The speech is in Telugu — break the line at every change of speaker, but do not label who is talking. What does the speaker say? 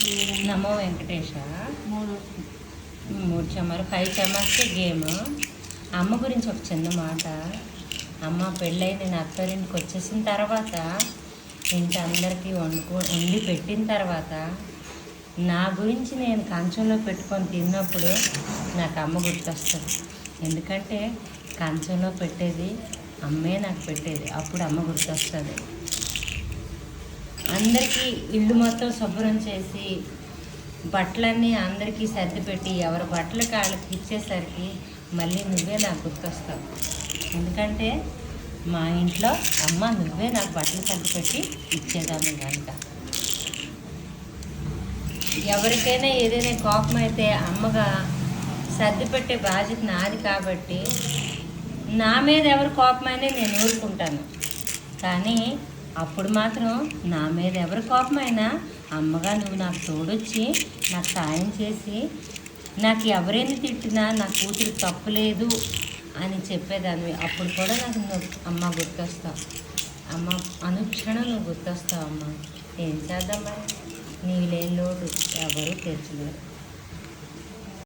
నమో వెంకటేశ. 3 చెమ్మలు 5 చెమ్మలకి గేమ్. అమ్మ గురించి ఒక చిన్న మాట. అమ్మ పెళ్ళై నేను అత్తగారింటికి వచ్చేసిన తర్వాత ఇంటి అందరికీ వండి పెట్టిన తర్వాత నా గురించి నేను కంచంలో పెట్టుకొని తిన్నప్పుడు నాకు అమ్మ గుర్తొస్తుంది. ఎందుకంటే కంచంలో పెట్టేది అమ్మే నాకు పెట్టేది. అప్పుడు అమ్మ గుర్తొస్తుంది. అందరికీ ఇల్లు మొత్తం శుభ్రం చేసి బట్టలన్నీ అందరికీ సర్ది పెట్టి ఎవరి బట్టలు కాళ్ళకి ఇచ్చేసరికి మళ్ళీ నువ్వే నాకు గుర్తొస్తావు. ఎందుకంటే మా ఇంట్లో అమ్మ నువ్వే నాకు బట్టలు సర్ది పెట్టి ఇచ్చేదాన్ని కనుక. ఎవరికైనా ఏదైనా కోపం అయితే అమ్మగా సర్ది పెట్టే బాధ్యత నాది కాబట్టి నా మీద ఎవరి కోపమైనా నేను ఊరుకుంటాను. కానీ అప్పుడు మాత్రం నా మీద ఎవరి కోపమైనా అమ్మగా నువ్వు నాకు తోడొచ్చి నాకు సాయం చేసి నాకు ఎవరైనా తిట్టినా నా కూతురు తప్పులేదు అని చెప్పేదాన్ని. అప్పుడు కూడా నాకు అమ్మ గుర్తొస్తావు. అమ్మ అనుక్షణం నువ్వు గుర్తొస్తావు. అమ్మ ఏం చేద్దాం మరి, నీవు లేని లోటు ఎవరు తెచ్చలేరు.